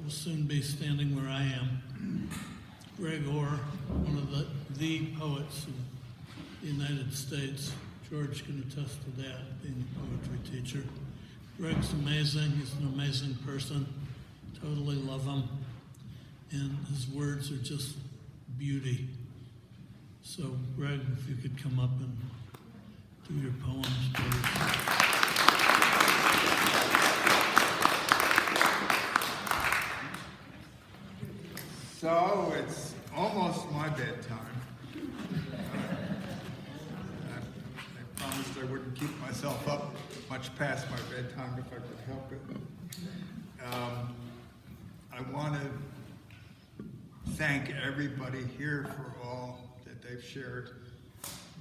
will soon be standing where I am. Greg Orr, one of the poets of the United States. George can attest to that, being a poetry teacher. Greg's amazing. He's an amazing person. Totally love him. And his words are just beauty. So, Greg, if you could come up and do your poems, please. So it's almost my bedtime. I promised I wouldn't keep myself up much past my bedtime if I could help it. I want to thank everybody here for all that they've shared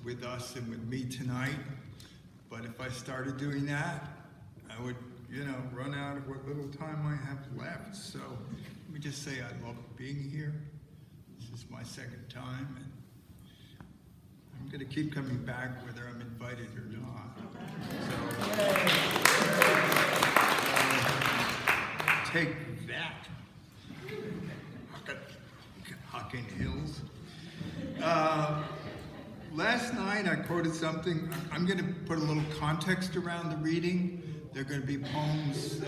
with us and with me tonight. But if I started doing that, I would, run out of what little time I have left. So let me just say I love being here. This is my second time, and I'm going to keep coming back whether I'm invited or not. So take that, Hocking Hills. Last night I quoted something. I'm going to put a little context around the reading. They're going to be poems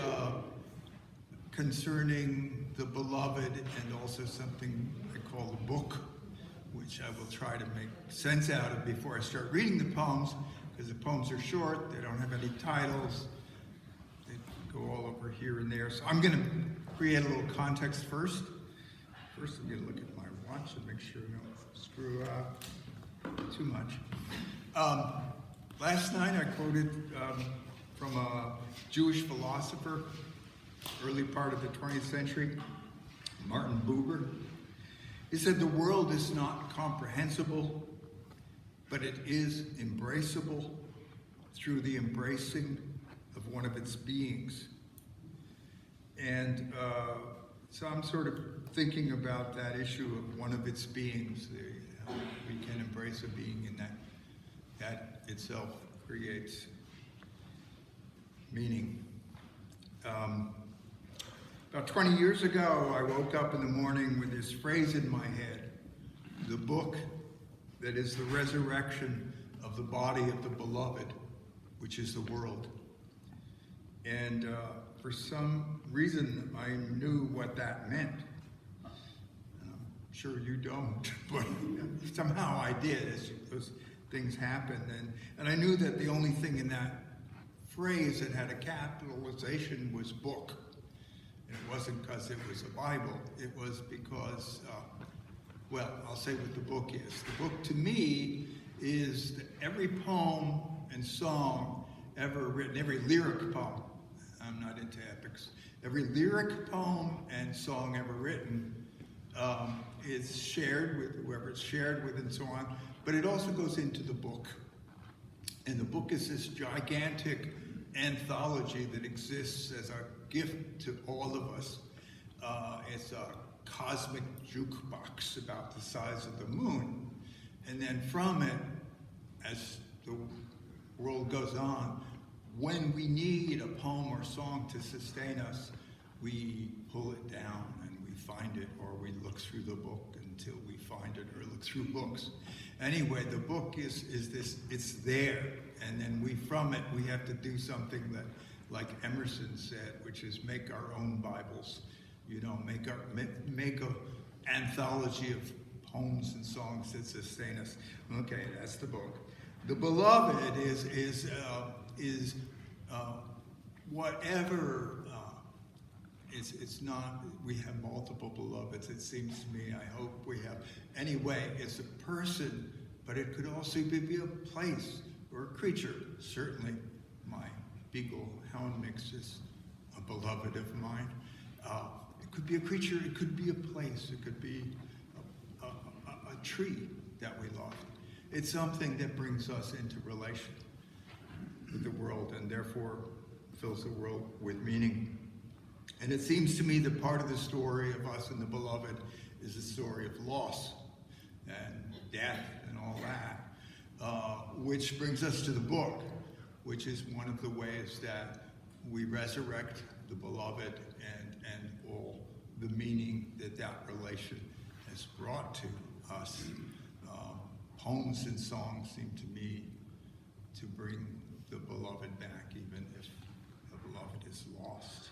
concerning the beloved and also something I call the book, which I will try to make sense out of before I start reading the poems, because the poems are short, they don't have any titles, they go all over here and there. So I'm going to create a little context first. First I'm going to look at my watch and make sure I don't screw up too much. Last night I quoted from a Jewish philosopher, early part of the 20th century, Martin Buber. He said, "The world is not comprehensible, but it is embraceable through the embracing of one of its beings." And so I'm sort of thinking about that issue of one of its beings. We can embrace a being, and that itself creates meaning. About 20 years ago, I woke up in the morning with this phrase in my head: the book that is the resurrection of the body of the beloved, which is the world. And for some reason, I knew what that meant. I'm sure you don't, but somehow I did as those things happened. And I knew that the only thing in that phrase that had a capitalization was book. And it wasn't because it was a Bible. It was because, I'll say what the book is. The book to me is every poem and song ever written, every lyric poem. I'm not into epics. Every lyric poem and song ever written is shared with whoever it's shared with and so on. But it also goes into the book. And the book is this gigantic anthology that exists as a gift to all of us. It's a cosmic jukebox about the size of the moon. And then from it, as the world goes on, when we need a poem or song to sustain us, we pull it down and we find it, or we look through the book until we find it, or look through books. Anyway, the book is this, it's there. And then from it, we have to do something that, like Emerson said, which is make our own Bibles. Make an anthology of poems and songs that sustain us. Okay, that's the book. The beloved is whatever. It's not. We have multiple beloveds. It seems to me. I hope we have. Anyway, it's a person, but it could also be a place or a creature. Certainly, my beagle hound mix is a beloved of mine. It could be a creature, it could be a place, it could be a tree that we love. It's something that brings us into relation with the world and therefore fills the world with meaning. And it seems to me that part of the story of us and the beloved is the story of loss and death and all that, which brings us to the book, which is one of the ways that we resurrect the beloved and all meaning that that relation has brought to us. Poems and songs seem to me to bring the beloved back, even if the beloved is lost.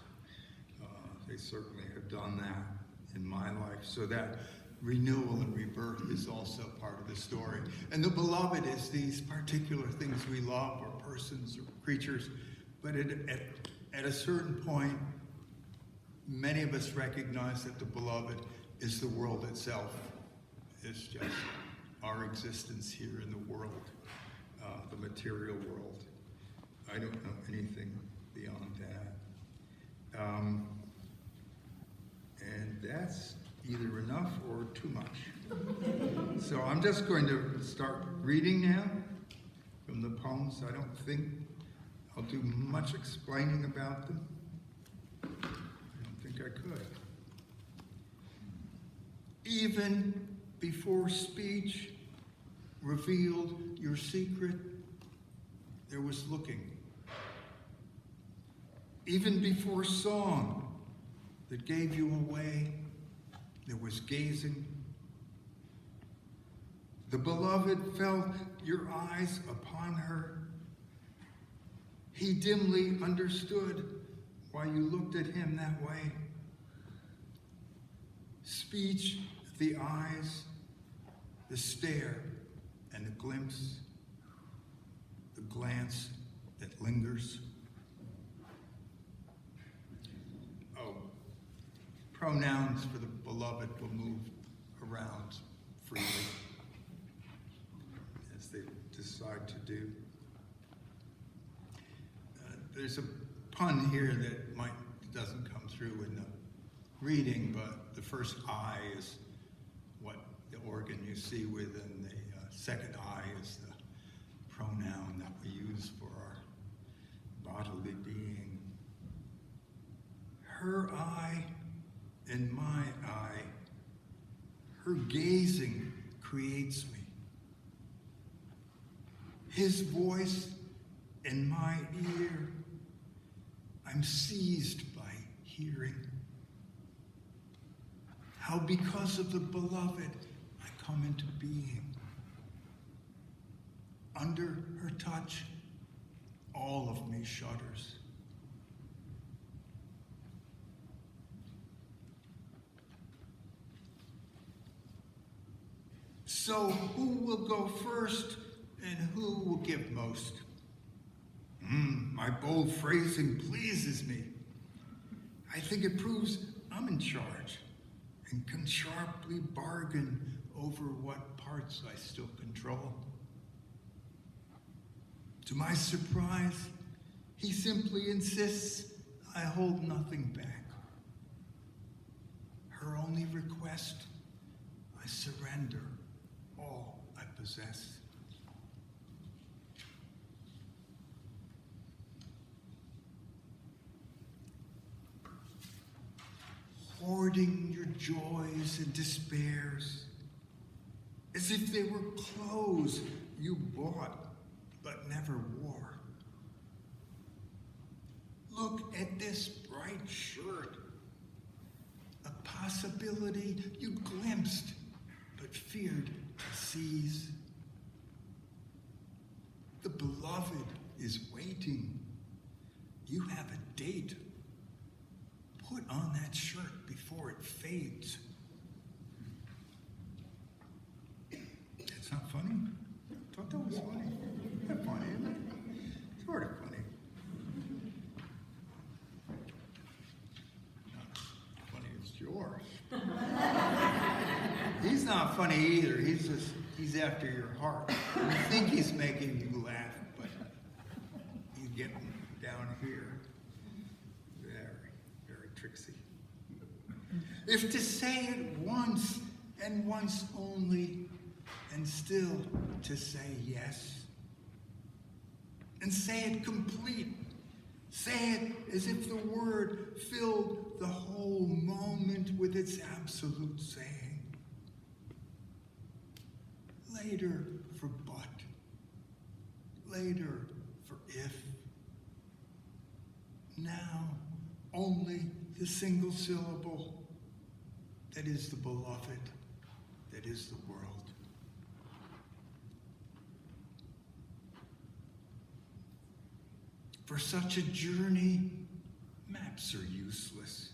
They certainly have done that in my life. So that renewal and rebirth is also part of the story. And the beloved is these particular things we love, or persons or creatures. But at a certain point, many of us recognize that the beloved is the world itself. It's just our existence here in the world, the material world. I don't know anything beyond that. And that's either enough or too much. So I'm just going to start reading now from the poems. I don't think I'll do much explaining about them. I don't think I could. Even before speech revealed your secret, there was looking. Even before song that gave you away, there was gazing. The beloved felt your eyes upon her. He dimly understood why you looked at him that way. Speech, the eyes, the stare and the glimpse, the glance that lingers. Oh, pronouns for the beloved will move around freely as they decide to do. There's a pun here that doesn't come through in the reading, but the first I is what the organ you see with, and the second I is the pronoun that we use for our bodily being. Her eye and my eye, her gazing creates me. His voice in my ear, I'm seized by hearing. How because of the beloved I come into being. Under her touch, all of me shudders. So who will go first and who will give most? My bold phrasing pleases me. I think it proves I'm in charge and can sharply bargain over what parts I still control. To my surprise, he simply insists I hold nothing back. Her only request, I surrender all I possess. Hoarding your joys and despairs, as if they were clothes you bought but never wore. Look at this bright shirt, a possibility you glimpsed but feared to seize. The beloved is waiting. You have a date. Put on that shirt before it fades. It's not funny? I thought that was funny. Not funny, isn't it? Sort of funny. Not funny as yours. He's not funny either. He's after your heart. You think he's making you laugh, but he's getting down here. Very tricksy. If to say it once and once only, and still to say yes, and say it complete, say it as if the word filled the whole moment with its absolute saying. Later for but, later for if. Now only the single syllable, that is the beloved, that is the world. For such a journey, maps are useless.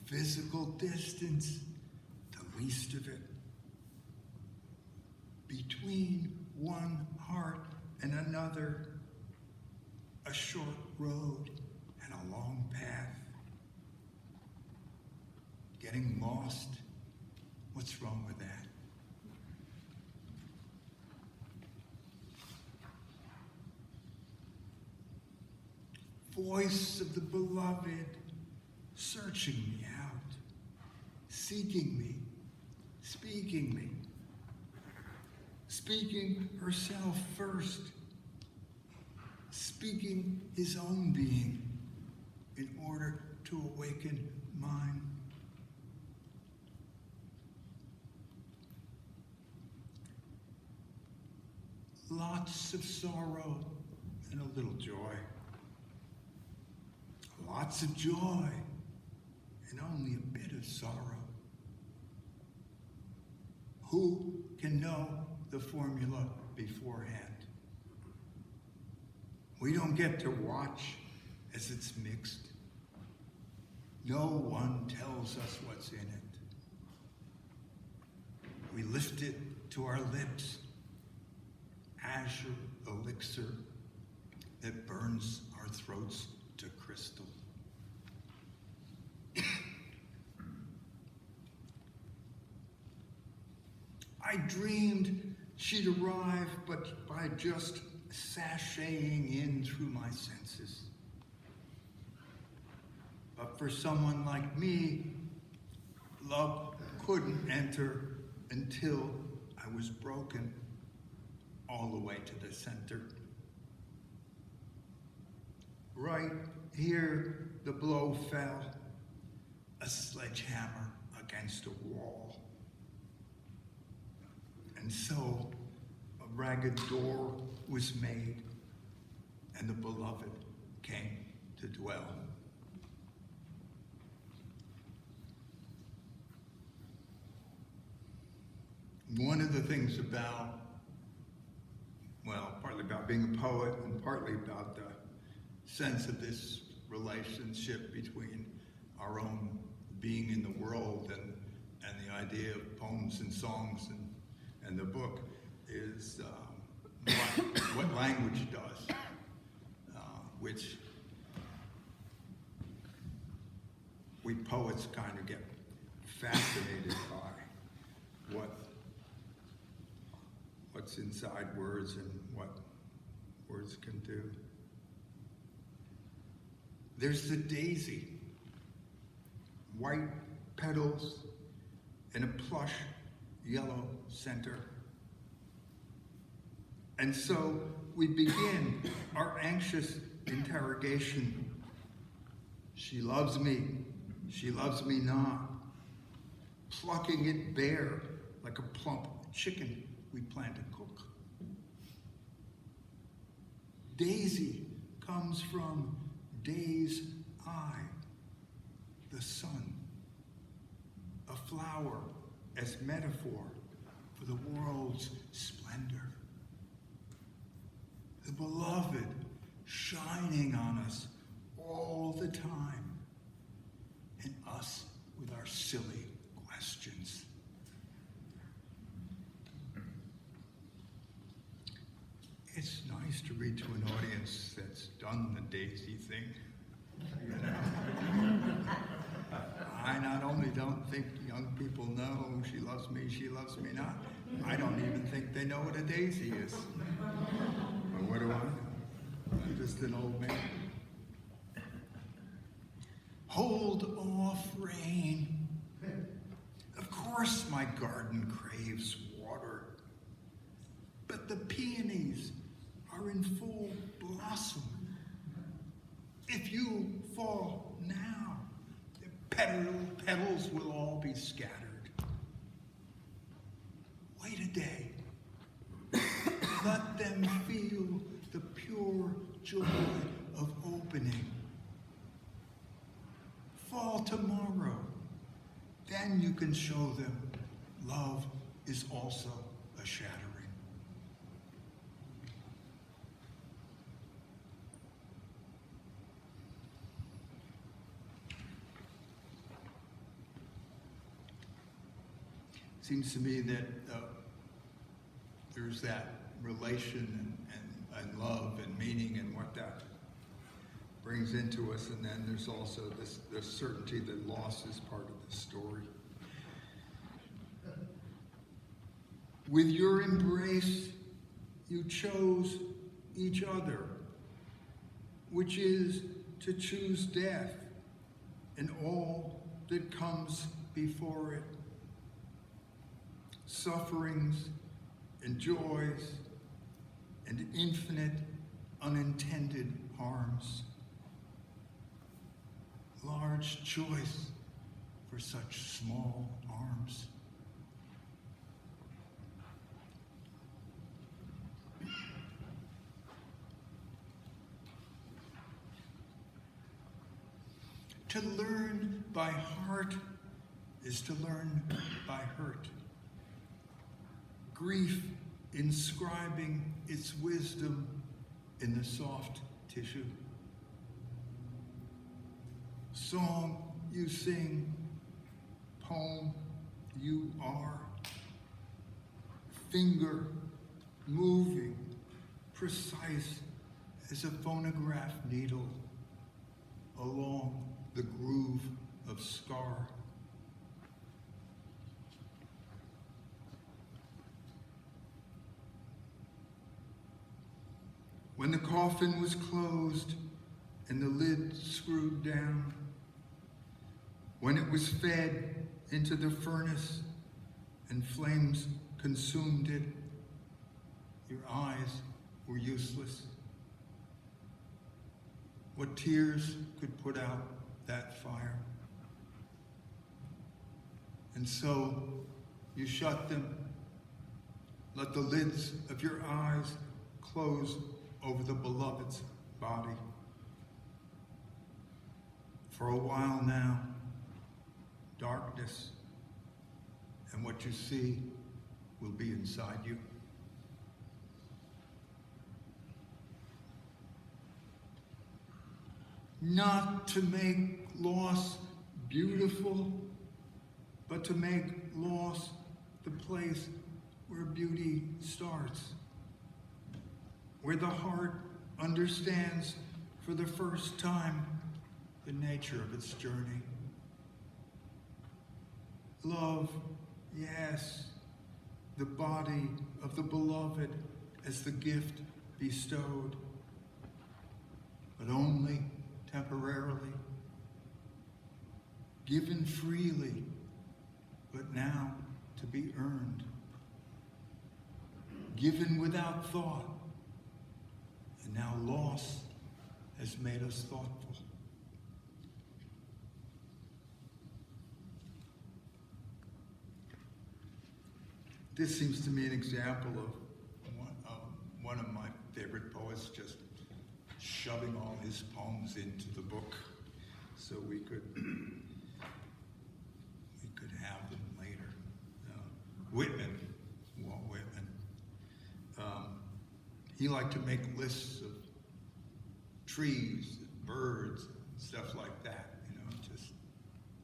Physical distance, the least of it. Between one heart and another, a short road and a long path. Getting lost, what's wrong with that? Voice of the beloved, searching me out, seeking me, speaking herself first, speaking his own being in order to awaken mine. Lots of sorrow and a little joy. Lots of joy and only a bit of sorrow. Who can know the formula beforehand? We don't get to watch as it's mixed. No one tells us what's in it. We lift it to our lips, azure elixir that burns our throats to crystal. I dreamed she'd arrive, but by just sashaying in through my senses. But for someone like me, love couldn't enter until I was broken all the way to the center. Right here, the blow fell, a sledgehammer against a wall. And so a ragged door was made, and the beloved came to dwell. One of the things about, well, partly about being a poet and partly about the sense of this relationship between our own being in the world and the idea of poems and songs and the book is what language does, which we poets kind of get fascinated by what's inside words and what words can do. There's the daisy, white petals and a plush yellow center. And so we begin our anxious interrogation. She loves me not. Plucking it bare like a plump chicken we plan to cook. Daisy comes from day's eye, the sun, a flower as metaphor for the world's splendor. The beloved shining on us all the time, and us with our silly questions. It's nice to read to an audience that's done the daisy thing. You know? I not only don't think young people know she loves me not, I don't even think they know what a daisy is. But what do I know? I'm just an old man. Hold off, rain. Of course my garden craves water, but the peonies are in full blossom. If you fall now, the petals will all be scattered. Wait a day. Let them feel the pure joy of opening. Fall tomorrow, then you can show them love is also a shattering. Seems to me that there's that relation and love and meaning and what that brings into us, and then there's also this certainty that loss is part of the story. With your embrace, you chose each other, which is to choose death and all that comes before it. Sufferings and joys and infinite unintended harms. Large choice for such small arms. To learn by heart is to learn by hurt. Grief inscribing its wisdom in the soft tissue. Song you sing, poem you are. Finger moving, precise as a phonograph needle along the groove of scar. When the coffin was closed and the lid screwed down, when it was fed into the furnace and flames consumed it, your eyes were useless. What tears could put out that fire? And so you shut them, let the lids of your eyes close over the beloved's body. For a while now, darkness and what you see will be inside you. Not to make loss beautiful, but to make loss the place where beauty starts. Where the heart understands for the first time the nature of its journey. Love, yes, the body of the beloved as the gift bestowed, but only temporarily, given freely, but now to be earned, given without thought, and now loss has made us thoughtful. This seems to me an example of one of my favorite poets just shoving all his poems into the book so we could have them later. Whitman, Walt Whitman, he liked to make lists of trees, and birds, and stuff like that, just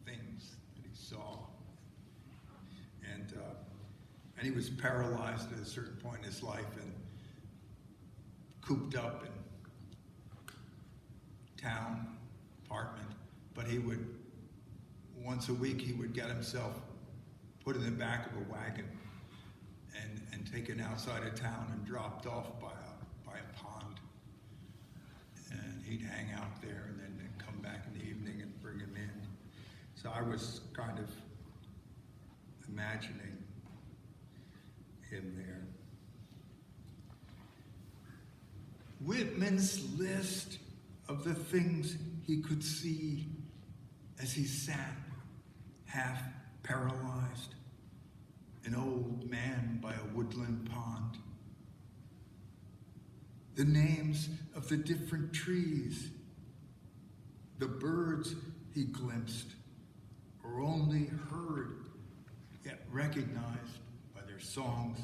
things that he saw. And he was paralyzed at a certain point in his life and cooped up in town, apartment, but he would, once a week, he would get himself put in the back of a wagon and taken outside of town and dropped off by a pond. And he'd hang out there and then they'd come back in the evening and bring him in. So I was kind of imagining him there. Whitman's list of the things he could see as he sat, half paralyzed, an old man by a woodland pond. The names of the different trees, the birds he glimpsed or only heard recognized by their songs.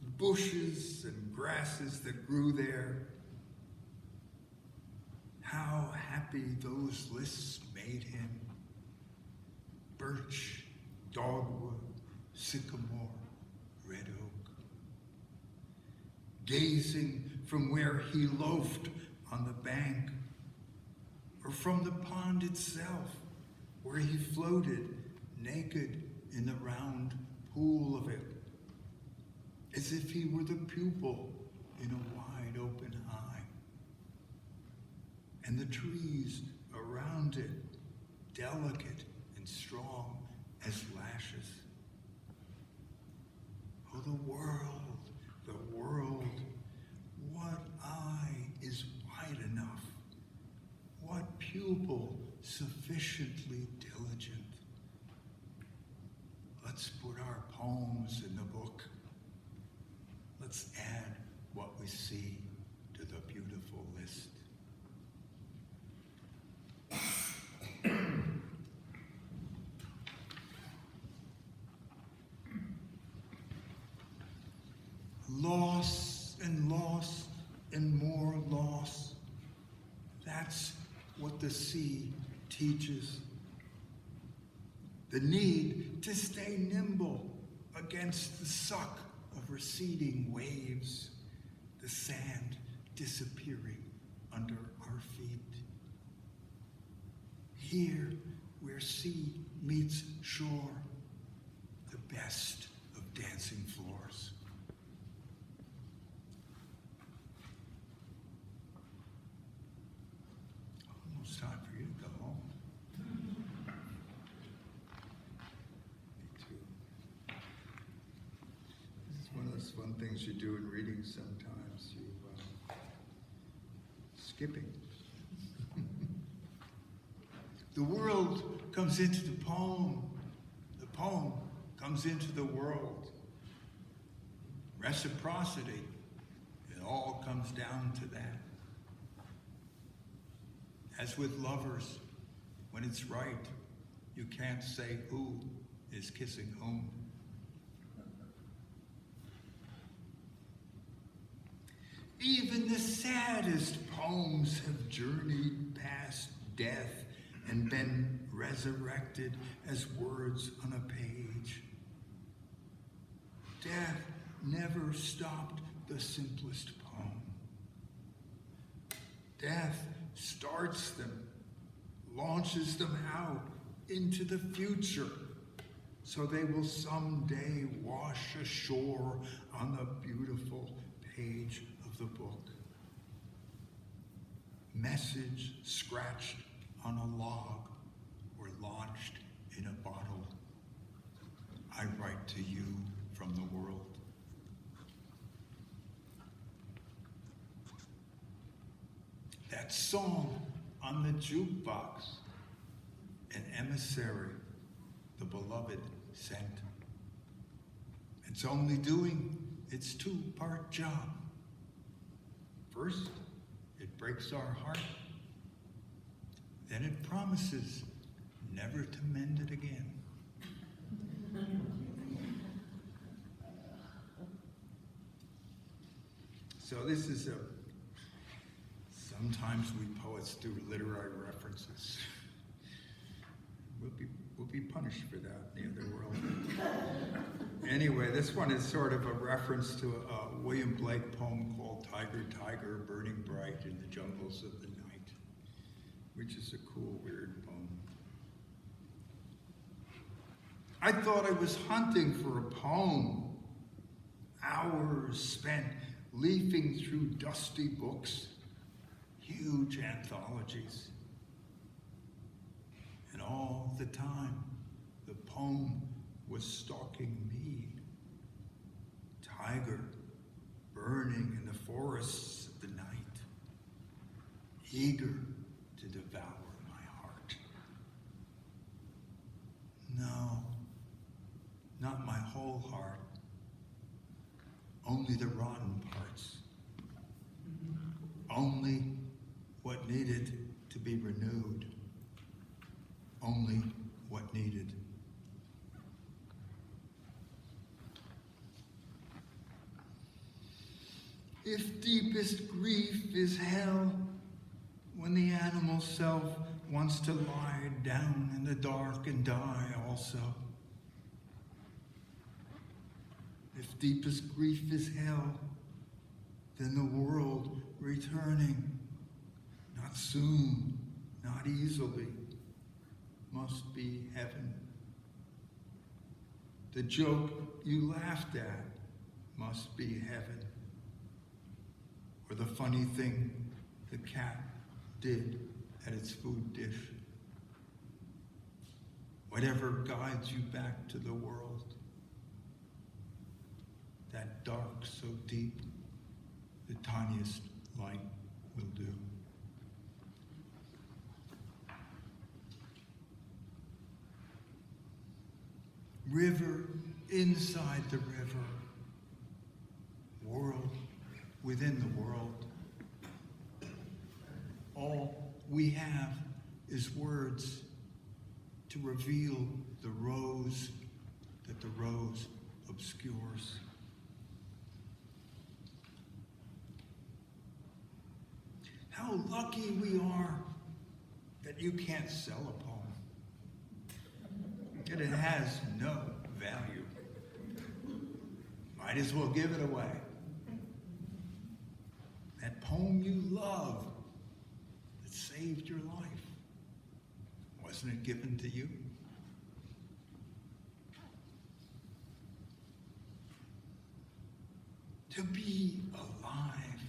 The bushes and grasses that grew there, how happy those lists made him. Birch, dogwood, sycamore, red oak. Gazing from where he loafed on the bank, or from the pond itself, where he floated naked in the round pool of it, as if he were the pupil in a wide open eye. And the trees around it, delicate and strong as lashes. Oh, the world, what eye is wide enough? What pupil sufficiently diligent? Let's put our poems in the book. Let's add what we see to the beautiful list. Loss and loss and more loss. That's what the sea teaches. The need to stay nimble against the suck of receding waves, the sand disappearing under our feet. Here, where sea meets shore, the best of dancing floors. Almost time for you to go home. Me too. This is one of those fun things you do in reading sometimes. You skipping. The world comes into the poem comes into the world. Reciprocity, it all comes down to that. As with lovers, when it's right, you can't say who is kissing whom. Even the saddest poems have journeyed past death and been resurrected as words on a page. Death never stopped the simplest poem. Death starts them, launches them out into the future, so they will someday wash ashore on the beautiful page of the book. Message scratched on a log or launched in a bottle. I write to you from the world. That song on the jukebox, an emissary the beloved sent. It's only doing its two-part job. First, it breaks our heart. Then it promises never to mend it again. So this is sometimes we poets do literary references. We'll be punished for that in the other world. Anyway, this one is sort of a reference to a William Blake poem called Tiger, Tiger, Burning Bright in the Jungles of the Night, which is a cool, weird poem. I thought I was hunting for a poem. Hours spent leafing through dusty books, huge anthologies. And all the time, the poem was stalking me. Tiger, burning in the forests of the night, eager to devour my heart. No, not my whole heart, only the rotten parts. Only what needed to be renewed. Only what needed If deepest grief is hell, when the animal self wants to lie down in the dark and die also. If deepest grief is hell, then the world returning, not soon, not easily, must be heaven. The joke you laughed at must be heaven. Or the funny thing the cat did at its food dish. Whatever guides you back to the world, that dark so deep, the tiniest light will do. River inside the river, world within the world. All we have is words to reveal the rose that the rose obscures. How lucky we are that you can't sell a poem, that it has no value. Might as well give it away. That poem you love that saved your life, wasn't it given to you? To be alive,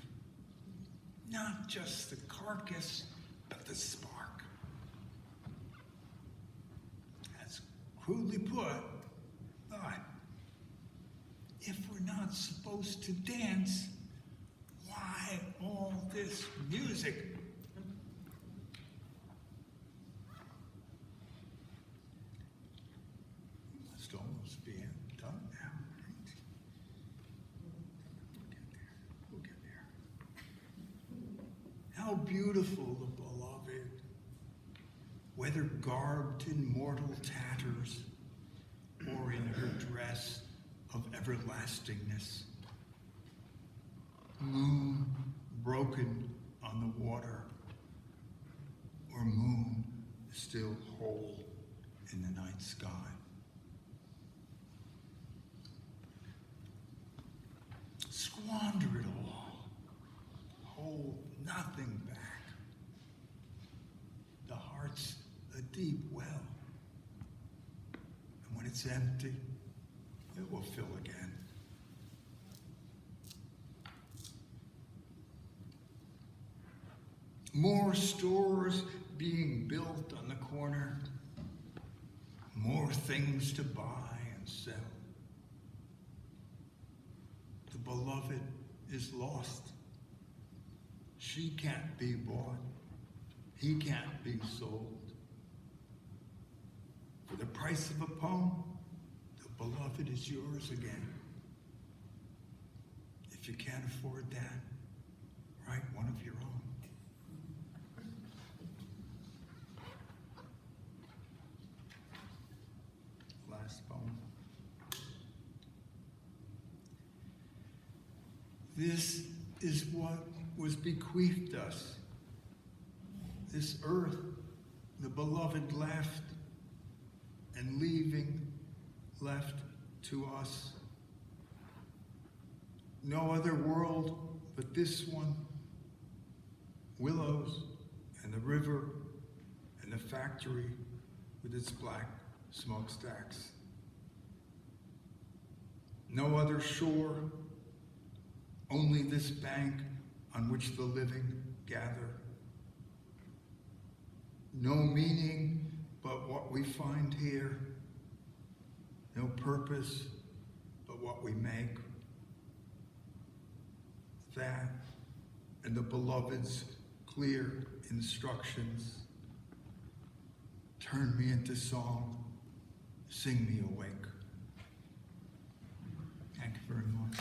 not just the carcass, but the spark. That's crudely put, but if we're not supposed to dance, why all this music? We must almost be done now, right? We'll get there. How beautiful the beloved, whether garbed in mortal tatters or in her dress of everlastingness. Moon broken on the water, or moon still whole in the night sky. Squander it all. Hold nothing back. The heart's a deep well, and when it's empty, it will fill again. More stores being built on the corner, more things to buy and sell. The beloved is lost. She can't be bought. He can't be sold. For the price of a poem, the beloved is yours again. If you can't afford that, write one of your own. Last poem. This is what was bequeathed us. This earth the beloved left, and leaving left to us. No other world but this one. Willows and the river and the factory with its black smokestacks. No other shore, only this bank on which the living gather. No meaning but what we find here. No purpose but what we make. That and the beloved's clear instructions turn me into song, sing me awake. Thank you very much.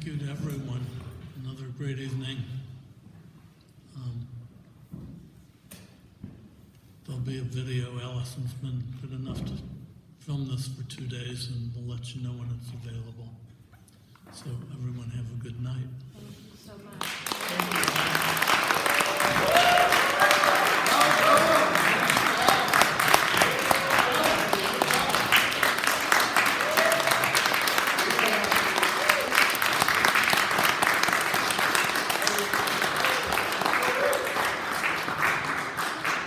you to everyone. Another great evening. There'll be a video. Allison's been good enough to film this for 2 days, and we'll let you know when it's available. So everyone have a good night. Thank you so much.